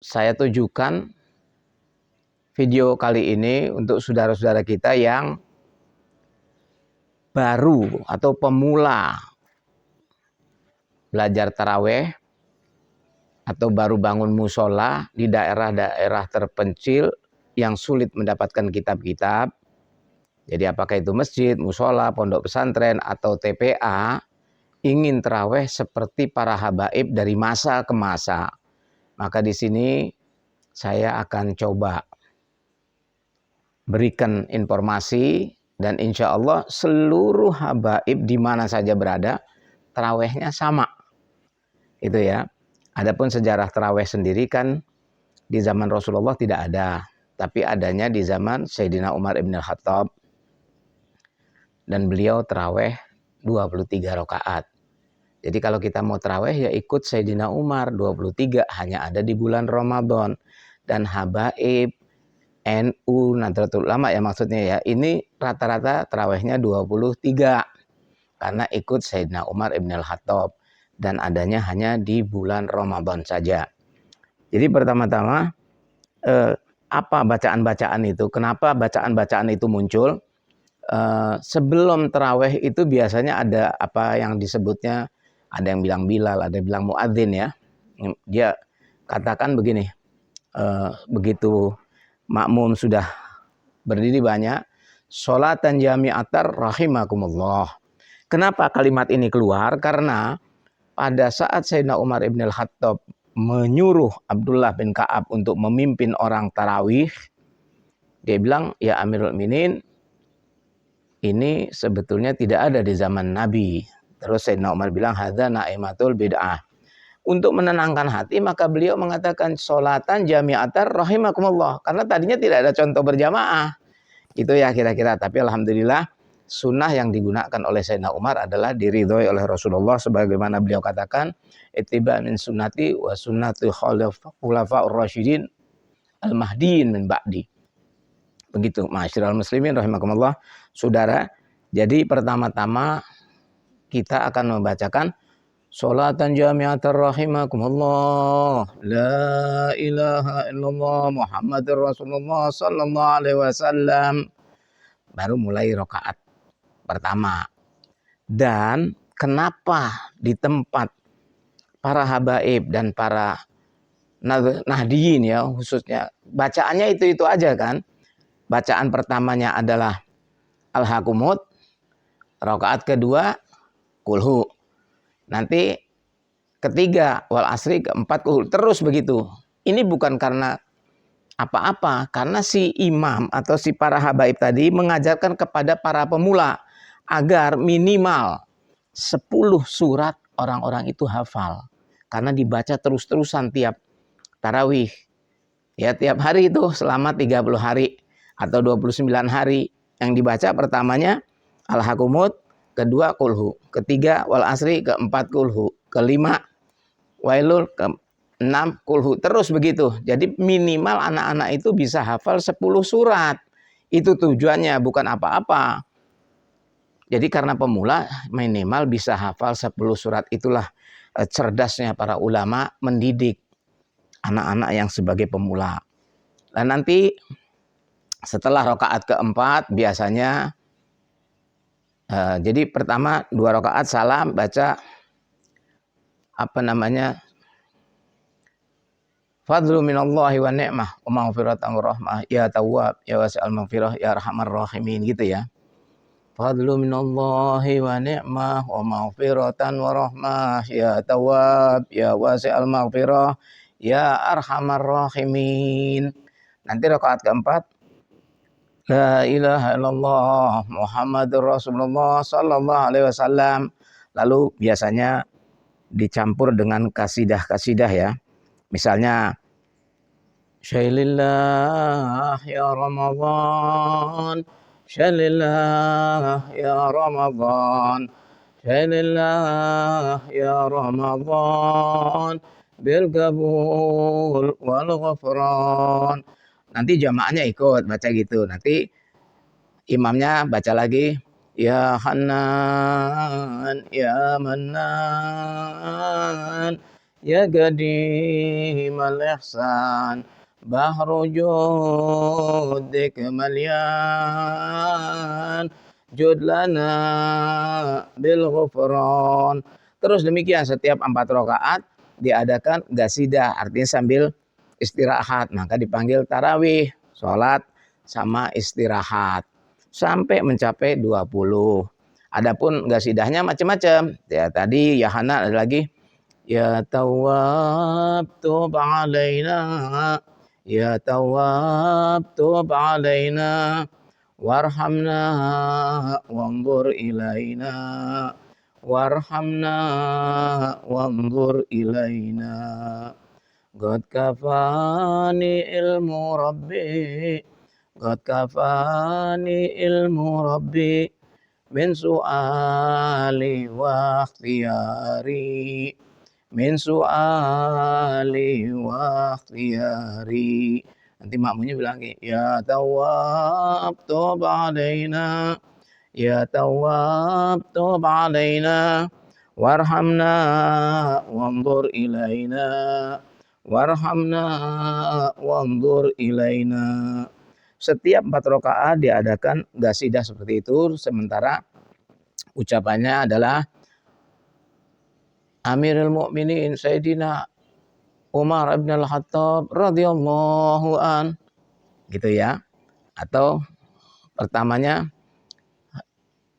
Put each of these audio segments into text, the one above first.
saya tujukan video kali ini untuk saudara-saudara kita yang baru atau pemula belajar taraweh atau baru bangun musola di daerah-daerah terpencil yang sulit mendapatkan kitab-kitab. Jadi apakah itu masjid, musola, pondok pesantren, atau TPA, ingin taraweh seperti para habaib dari masa ke masa. Maka di sini saya akan coba berikan informasi dan insya Allah seluruh habaib di mana saja berada, tarawehnya sama. Itu ya. Adapun sejarah taraweh sendiri kan di zaman Rasulullah tidak ada, tapi adanya di zaman Sayyidina Umar ibn al-Khattab. Dan beliau taraweh 23 rakaat. Jadi kalau kita mau taraweh ya ikut Sayyidina Umar 23, hanya ada di bulan Ramadan. Dan habaib, NU, Nahdlatul Ulama ya maksudnya ya, ini rata-rata tarawehnya 23. Karena ikut Sayyidina Umar ibn al-Khattab. Dan adanya hanya di bulan Ramadan saja. Jadi pertama-tama apa bacaan-bacaan itu? Kenapa bacaan-bacaan itu muncul? Sebelum taraweh itu biasanya ada apa yang disebutnya, ada yang bilang Bilal, ada yang bilang muadzin ya. Dia katakan begini, begitu makmum sudah berdiri banyak, sholatan jami'atar rahimakumullah. Kenapa kalimat ini keluar? Karena pada saat Sayyidina Umar ibn al-Khattab menyuruh Abdullah bin Ka'ab untuk memimpin orang tarawih, dia bilang, ya Amirul Mukminin, ini sebetulnya tidak ada di zaman Nabi. Terus Sayyidina Umar bilang, hadza na'imatul bid'ah. Untuk menenangkan hati, maka beliau mengatakan, sholatan jami'atar rahimakumullah. Karena tadinya tidak ada contoh berjamaah. Itu ya kira-kira. Tapi alhamdulillah, sunnah yang digunakan oleh Sayyidina Umar adalah diridhoi oleh Rasulullah. Sebagaimana beliau katakan, ittiba min sunnati wa sunnati khulafa'ur rasyidin al-mahdiin min ba'di. Begitu, ma'asyiral muslimin rahimakumullah. Saudara, jadi pertama-tama kita akan membacakan sholatan jami'atar rahimakumullah, la ilaha illallah Muhammadur Rasulullah sallallahu alaihi wasallam. Baru mulai rakaat pertama. Dan kenapa di tempat para habaib dan para nahdiyin ya khususnya, bacaannya itu aja kan. Bacaan pertamanya adalah Al-Hakumut, rakaat kedua Kulhu, nanti ketiga Wal Asri, keempat Kulhu, terus begitu. Ini bukan karena apa-apa, karena si imam atau si para habaib tadi mengajarkan kepada para pemula agar minimal 10 surat orang-orang itu hafal. Karena dibaca terus-terusan tiap tarawih. Ya, tiap hari itu selama 30 hari atau 29 hari. Yang dibaca pertamanya Al-Hakumut, kedua Kulhu, ketiga Wal Asri, keempat Kulhu, kelima Wailul, keenam Kulhu, terus begitu. Jadi minimal anak-anak itu bisa hafal 10 surat. Itu tujuannya, bukan apa-apa. Jadi karena pemula minimal bisa hafal 10 surat. Itulah cerdasnya para ulama mendidik anak-anak yang sebagai pemula. Dan nanti setelah rakaat keempat biasanya jadi pertama 2 rakaat salam, baca fadlu minallahi wa ni'mah wa maghfiratan wa rahmah ya tawwab ya wasi'al maghfirah ya arhamar rahimin, gitu ya. Fadlu minallahi wa ni'mah wa maghfiratan wa rahmah ya tawwab ya wasi'al maghfirah ya arhamar rahimin. Nanti rakaat keempat, la ilaha illallah Muhammadur Rasulullah sallallahu alaihi wasallam. Lalu biasanya dicampur dengan kasidah-kasidah ya. Misalnya Syailillah ya Ramadan, Syailillah ya Ramadan, Syailillah ya Ramadan, bil qabul wal ghufran. Nanti jamaahnya ikut baca gitu. Nanti imamnya baca lagi, ya Hanan, ya Manan, ya qadimal ihsan bahru judik malyan jud lana bil ghufran. Terus demikian setiap 4 rakaat diadakan qasidah, artinya sambil istirahat, maka dipanggil tarawih, sholat sama istirahat sampai mencapai 20. Adapun qasidahnya macam-macam. Ya tadi ya Hana ada lagi ya Tawwab tub alaina ya Tawwab tub alaina warhamna wanzur ilaina warhamna wanzur ilaina qad kafani ilmu rabbi qad kafani ilmu rabbi min su'ali wa ikhtiyari min su'ali wa ikhtiyari. Nanti makmunya bilang ya Tawwab tub alaina ya Tawwab tub alaina warhamna wanzur ilaina warhamna wanzur ilaina. Setiap 4 rakaat diadakan qasidah seperti itu, sementara ucapannya adalah Amirul Mukminin Sayyidina Umar bin Al-Khattab radhiyallahu an, gitu ya. Atau pertamanya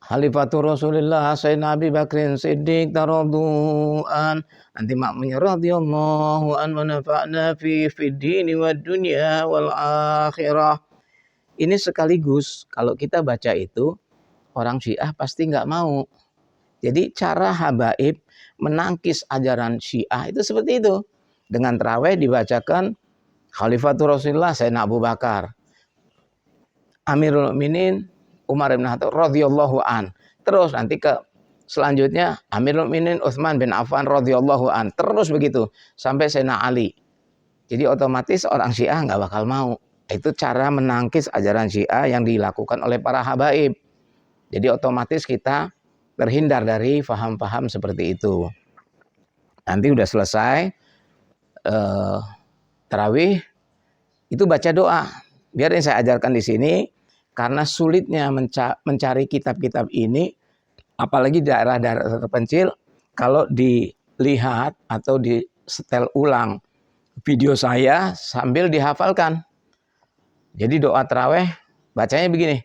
Khalifatur Rasulullah Sayyidina Abi Bakrin Siddiq taradhu'an, nanti makmunya radhiyallahu an wa nafa'na fi dini wad dunya wal akhirah. Ini sekaligus kalau kita baca itu orang Syiah pasti nggak mau. Jadi cara habaib menangkis ajaran Syiah itu seperti itu. Dengan tarawih dibacakan Khalifatur Rasulullah Sayyidina Abu Bakar, Amirul Mukminin Umar bin Khattab radhiyallahu an. Terus nanti ke selanjutnya Amirul Mukminin Utsman bin Affan radhiyallahu an. Terus begitu sampai Sayyidina Ali. Jadi otomatis orang Syiah nggak bakal mau. Itu cara menangkis ajaran Syiah yang dilakukan oleh para habaib. Jadi otomatis kita terhindar dari paham-paham seperti itu. Nanti udah selesai tarawih, itu baca doa. Biar yang saya ajarkan di sini, karena sulitnya mencari kitab-kitab ini, apalagi daerah-daerah terpencil, kalau dilihat atau di setel ulang video saya sambil dihafalkan. Jadi doa tarawih bacanya begini.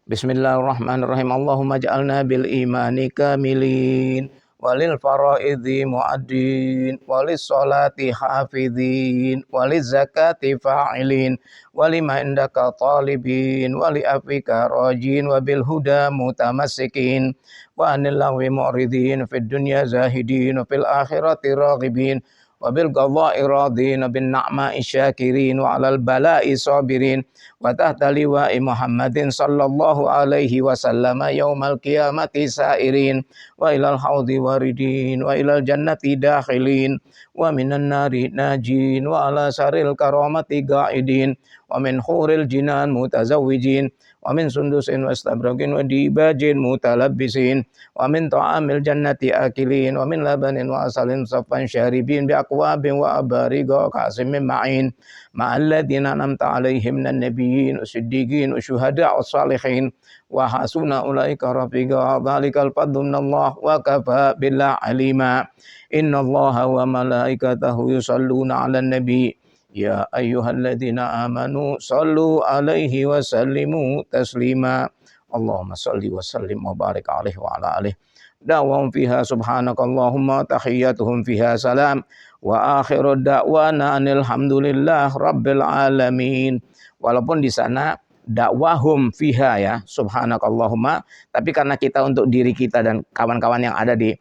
Bismillahirrahmanirrahim. Allahumma ja'alna bil imani kamilin walil faraidhi mu'addin walis salati hafidhin waliz zakati fa'ilin walima indaka talibin wali afika rajin wabil huda mutamassikin wa anil lahwi mu'ridin fid dunya zahidin wa fil akhirati raghibin wabil qadha'i radin bin na'ma'i syakirin wa 'alal bala'i sabirin wa tahta liwa'i Muhammadin sallallahu alaihi wasallam yaumal qiyamati sairin wa ilal haudi waridin wa ilal jannati dakhilin wa minan nari najin wa ala saril karamati qa'idin wa min huril jinan mutazawwijin wa min sundusin wa istabraqin wa dibajin mutalabbisin wa min ta'amil jannati akilin wa min labanin wa asalin saffan syaribin bi aqwabin wa abariga qasimin ma'in ma'alladina namta alaihim minan nabiyyin usiddiqin usyuhada wassalihin wa hasuna ulaika rafiqa dzalikal fadlu minallah wa kafa billahi alima innallaha wa malaikatahu yusalluna 'alan nabi ya ayyuhalladzina amanu sallu alaihi wa sallimu taslima Allahumma salli wa sallim wa barik alaihi wa ala alihi da'wahum fiha subhanakallahumma tahiyyatuhum fiha salam wa akhiru da'wana alhamdulillah rabbil alamin. Walaupun di sana dakwahum fiha ya subhanakallahumma, tapi karena kita untuk diri kita dan kawan-kawan yang ada di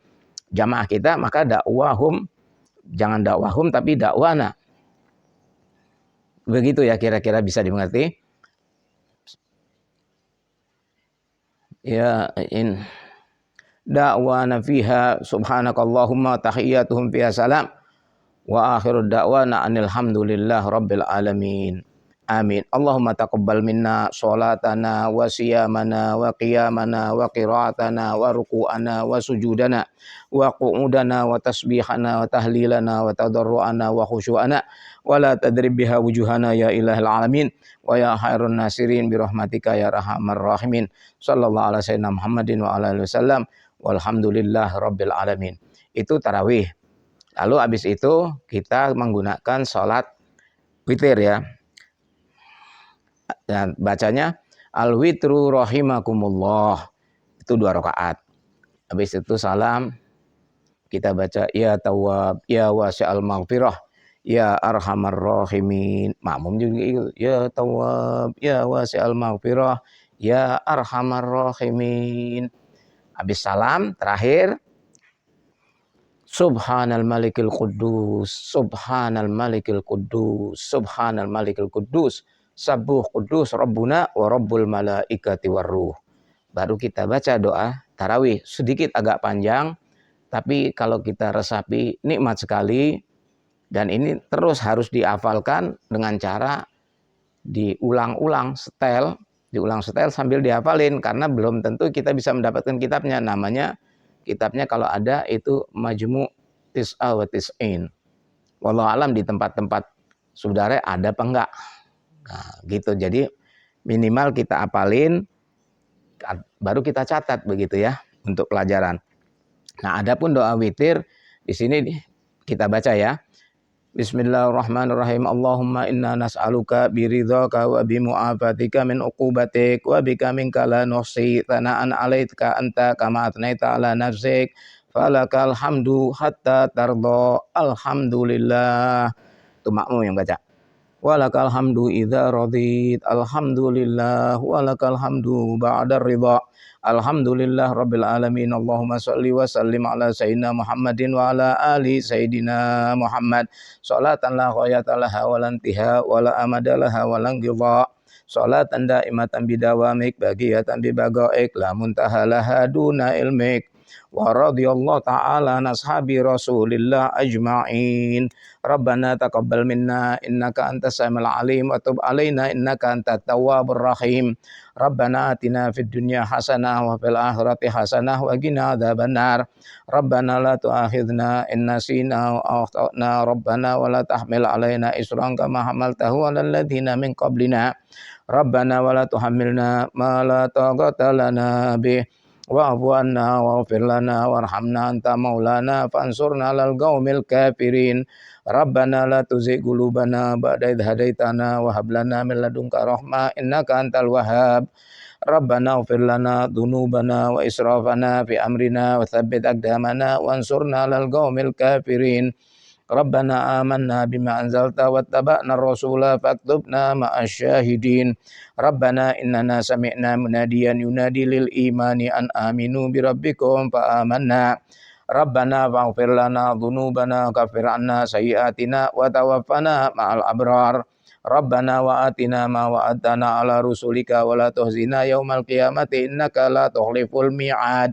jamaah kita, maka dakwahum, jangan dakwahum tapi dakwana. Begitu ya kira-kira bisa dimengerti. Ya in da'wana fiha subhanakallahumma tahiyyatuhum fiha salam wa akhiru da'wana alhamdulillah rabbil alamin. Amin. Allahumma taqabbal minna sholatana wa siyamana wa qiyamana wa qiraatana wa ruku'ana wa sujudana wa qu'udana wa tasbihana wa tahlilana wa tadarru'ana wa khusyu'ana wa la tadrib biha wujuhana ya ilahil alamin wa ya khairun nasirin birahmatika ya arhamar rahimin. Sallallahu ala sayyidina Muhammadin wa ala alihi wasallam walhamdulillah rabbil alamin. Itu tarawih. Lalu habis itu kita menggunakan sholat witir ya. Dan bacanya al-witru rahimakumullah. Itu 2 rakaat. Habis itu salam kita baca ya tawwab ya wasi'al maghfirah ya arhamar rahimin. Makmum juga itu ya tawwab ya wasi'al maghfirah ya arhamar rahimin. Habis salam terakhir Subhanal malikil quddus, subhanal malikil quddus, subhanal malikil quddus, sabuh quddus rabbuna wa rabbul malaikati warruh. Baru kita baca doa tarawih, sedikit agak panjang, tapi kalau kita resapi nikmat sekali. Dan ini terus harus dihafalkan dengan cara diulang-ulang setel sambil dihafalin, karena belum tentu kita bisa mendapatkan kitabnya. Namanya kitabnya kalau ada itu Majmu' Tis'a wa Tis'in. Wallahu alam di tempat-tempat saudara ada apa enggak. Nah, gitu. Jadi minimal kita apalin baru kita catat begitu ya untuk pelajaran. Nah, adapun doa witir di sini kita baca ya. Bismillahirrahmanirrahim. Allahumma inna nas'aluka biridhaka wa bimu'afatika min uqubatik wa bika minka la nuhsi thana'an 'alaika anta kama atnaita 'ala nafsik falakal hamdu hatta tardha. Alhamdulillah. Itu makmum yang baca. Walakal hamdu idza radit. Alhamdulillah. Walakal hamdu ba'da ridha. Alhamdulillah rabbil alamin. Allahumma shalli wa sallim ala sayyidina Muhammadin wa ala ali sayyidina Muhammad. Sholatan la ghayata laha wa la intiha wa la amada laha wa la inqidha. Sholatan daimatan bidawamik bagiyatan bibagaik la muntaha laha duna ilmik. Wa radiyallahu ta'ala nashabi rasulillah ajma'in. Rabbana taqabbal minna innaka antas samiul alim wa tub alaina innaka antat tawwabur rahim. Rabbana atina fid dunya hasanah wa fil akhirati hasanah wa qina adzabannar. Rabbana la tu'akhidhna in nasina aw akhtana. Rabbana wa la tahmil alaina isran kama hamaltahu 'alal ladzina min qablina. Rabbana wa la tuhammilna ma la taqata lana bih. Wa'fu anna waghfir lana warhamna anta maulana fansurna 'alal qaumil kafirin. Rabbana la tuzigh qulubana ba'da idh hadaitana wa hab lana min ladunka rahmah innaka antal wahhab. Rabbana ighfir lana dzunubana wa israfana fi amrina wa tsabbit aqdamana wansurna 'alal qaumil kafirin. Rabbana amanna bima anzalta wattaba'na ar-rasula faktubna ma'asyahidin. Rabbana innana sami'na munadiyan yunadi lil imani an aminu bi rabbikum fa amanna. Rabbana faghfir lana dzunubana kaffir 'anna sayyi'atina wa tawaffana ma'al abrar. Rabbana wa atina ma wa'adtana 'ala rusulika wa la tuhzina yaumal qiyamati innaka la tukhliful mi'ad.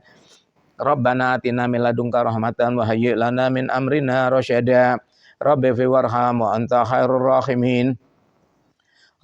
Rabbana atina min ladunka rahmatan wa hayyi' lana min amrina rasyada. Rabbi fi warham wa anta khairur rahimin.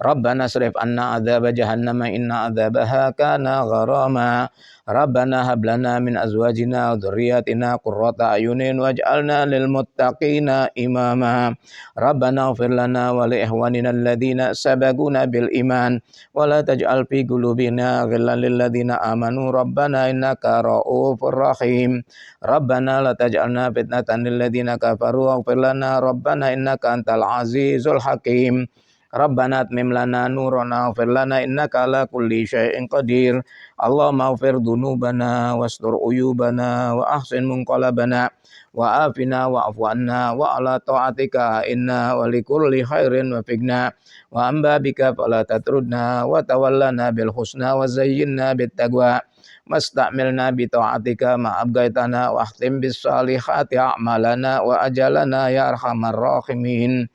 Rabbana srif anna adzaba jahannama inna adzabaha kana gharama. Rabbana hab lana min azwajina wa dzurriyyatina qurrata ayunin waj'alna lil muttaqina imama. Rabbana ighfir lana wa li ikhwanina alladhina sabaquna bil iman wa la taj'al fi qulubina ghillan lil ladzina amanu rabbana innaka ra'ufur rahim. Rabbana la taj'alna fitnatan lil ladzina kafaru waghfir lana rabbana innaka antal azizul hakim. Rabbana atmim lana nurana waghfir lana innaka ala kulli syai'in qadir. Allahumma ighfir dzunubana wastur uyubana wa ahsin munqalabana wa afina wa'fu anna wa ala ta'atika inna wa likulli khairin wafiqna wa amba bika fala tatrudna wa tawallana bil husna wa zayyinna bit taqwa masta'milna bi ta'atika ma abgaitana wa ahtim bis salihati a'malana wa ajalana ya arhamar rahimin.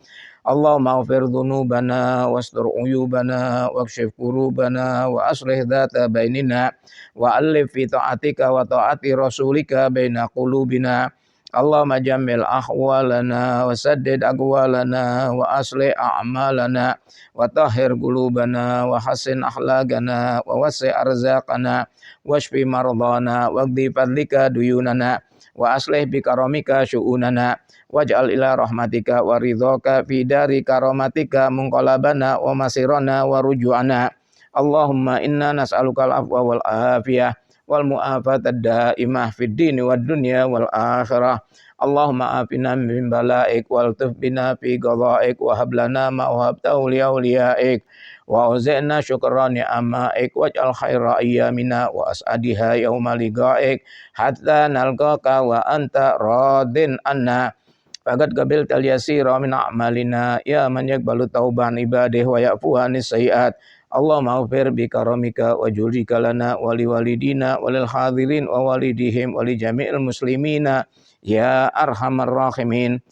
Allahumma ighfir dzunubana wastur uyubana wakshif kurubana wa aslih dzata bainina wa alif fi ta'atika wa ta'ati rasulika baina qulubina. Allahumma jammil ahwalana wa saddid aqwalana wa aslih a'malana wa tahhir qulubana wa hassin akhlaqana wa wasi' arzaqana washfi mardana waqdi fadlika duyunana wa aslih bikaramika syu'unana waj'al ila rahmatika wa ridhaka fi dari karamatika munqalabana wa masirana wa ruju'ana. Allahumma inna nas'alukal afwa wal afiyah wal mu'afatad daimah fid dini wad dunya wal akhirah. Allahumma afina min balaik wal tufbina fi qadaik wa hablana ma wahabtahu li awliyaik wa uzina syukran ni'amaik waj'al khaira ayyamina wa as'adiha yawma liqaik hatta nalqaka wa anta radin anna. Faqad qabiltal yasira min a'malina ya man yaqbalu tauban ibadihi wa ya'fu anis sayyi'at. Allahumma ighfir bi karamika wa jurika lana wa li walidina wa lil hadirin wa walidihim wa li jami'il muslimina ya arhamar rahimin.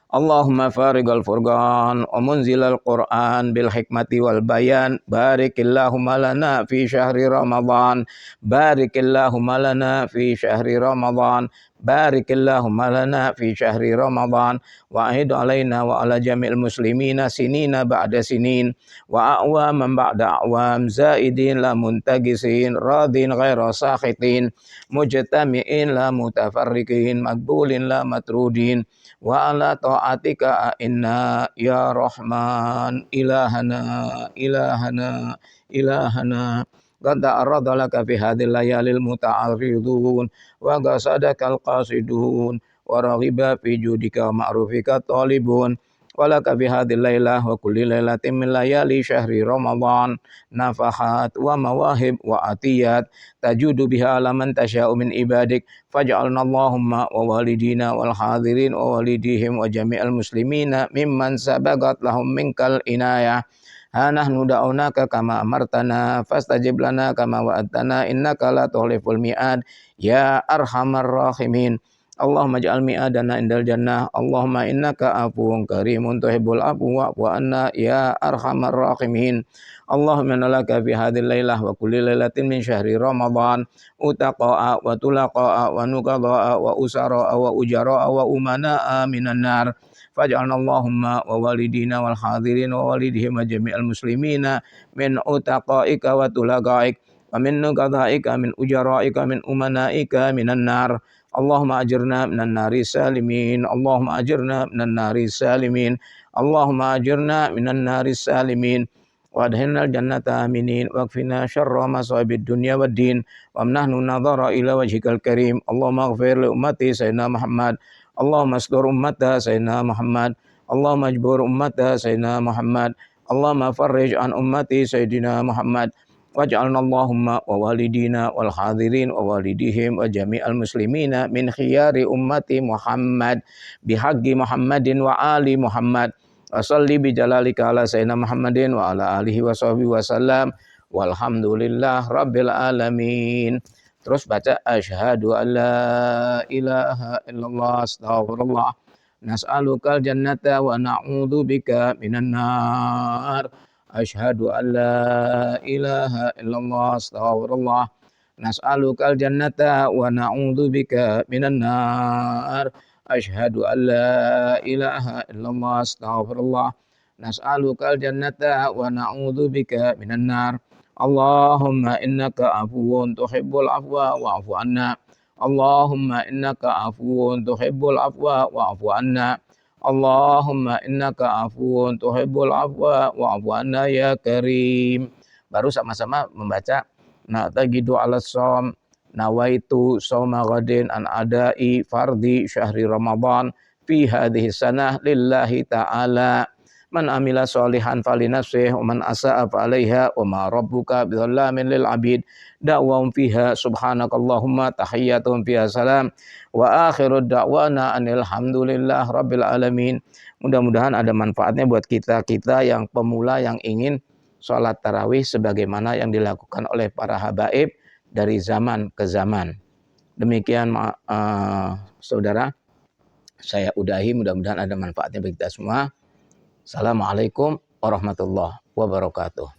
Allahumma fariqal furqan wa munzilal Qur'an bil hikmati wal bayan barikillahumma lana fi syahri Ramadan barikillahumma lana fi syahri Ramadan barikillahumma lana fi syahri Ramadan wa ahid alaina wa ala jami'il muslimina sinina ba'da sinin wa a'waman ba'da a'wam zaidin la muntagisin radin ghaira sakhitin mujtami'in la mutafarriqin maqbulin la matrudin wa ala ta'atika inna ya rahman ilahana ilahana ilahana qad ta'arrada laka fi hadhil layalil muta'arridun wa qasadakal qasidun wa raghiba fi judika wa ma'rufika talibun walaka fi hadhil lailah wa kulli lailatin min layali syahri Ramadan nafahat wa mawahib wa atiyat tajudu biha ala man tasya'u min ibadik faj'alna Allahumma wa walidina wal hadirin wa walidihim wa jami'al muslimina mimman sabaqat lahum minkal inayah. Ha nahnu da'unaka kama amartana fastajib lana kama wa'adtana innaka la tukhliful mi'ad ya arhamar rahimin. Allahumma ij'al mi'adana indal jannah. Allahumma innaka afuwun karimun tuhibbul afwa wa'fu anna ya arhamar rahimin. Allahumma inna laka fi hadhil lailah wa kulli lailatin min syahri Ramadan utaqa'a wa tulaqa'a wa nuqada'a wa usara'a wa ujara'a wa umana'a minan nar. Faj'alna Allahumma wa walidina wal hadirin wa walidihim wa jami'al muslimina min utaqa'ika wa tulaqa'ik wa min nuqada'ika min ujara'ika min umana'ika minan nar. Allahumma ajirna minan nari salimin. Allahumma ajirna minan nari salimin. Allahumma ajirna minan nari salimin. Wa adkhilnal jannata aminin waqfina syarra masa'ibid dunya waddin wa nahnu nadhara ila wajhikal karim. Allahumma ighfir li ummati sayyidina Muhammad. Allahumma astur ummata sayyidina Muhammad. Allahumma ajbur ummata sayyidina Muhammad. Allahumma farrij an ummati sayyidina Muhammad. Waj'alna Allahumma wa walidina wal hadirin wa walidihim wa jami'al muslimina min khiyari ummati Muhammad bihaqqi Muhammadin wa ali Muhammad wa salli bi jalalika ala sayyidina Muhammadin wa ala alihi wa sahbihi wa sallam walhamdulillah rabbil alamin. Terus baca asyhadu an la ilaha illallah astaghfirullah nas'alukal jannata wa na'udzubika minan nar. Asyhadu an la ilaha illallah astaghfirullah nas'alukal jannata wa na'udzubika minan nar. Asyhadu an la ilaha illallah astaghfirullah nas'alukal jannata wa na'udzubika minan nar. Allahumma innaka afuwun tuhibbul afwa wa'fu anna. Allahumma innaka afuwun tuhibbul afwa wa'fu anna. Allahumma innaka afuwun tuhibbul afwa wa'fu anna ya karim. Baru sama-sama membaca na'taqidu 'alas shaum nawaitu shauma ghadin an adai fardhi syahri Ramadan fi hadhihi sanah lillahi ta'ala. Man amila sholihan falinafsih wa man asa'a fa 'alaiha wa ma rabbuka bidzallamin lil 'abid. Da'wahum fiha subhanakallahumma tahiyyatuhum fiha salam wa akhirud da'wana anil hamdulillah rabbil alamin. Mudah-mudahan ada manfaatnya buat kita-kita yang pemula yang ingin sholat tarawih sebagaimana yang dilakukan oleh para habaib dari zaman ke zaman. Demikian saudara, saya udahi, mudah-mudahan ada manfaatnya bagi kita semua. Assalamualaikum warahmatullahi wabarakatuh.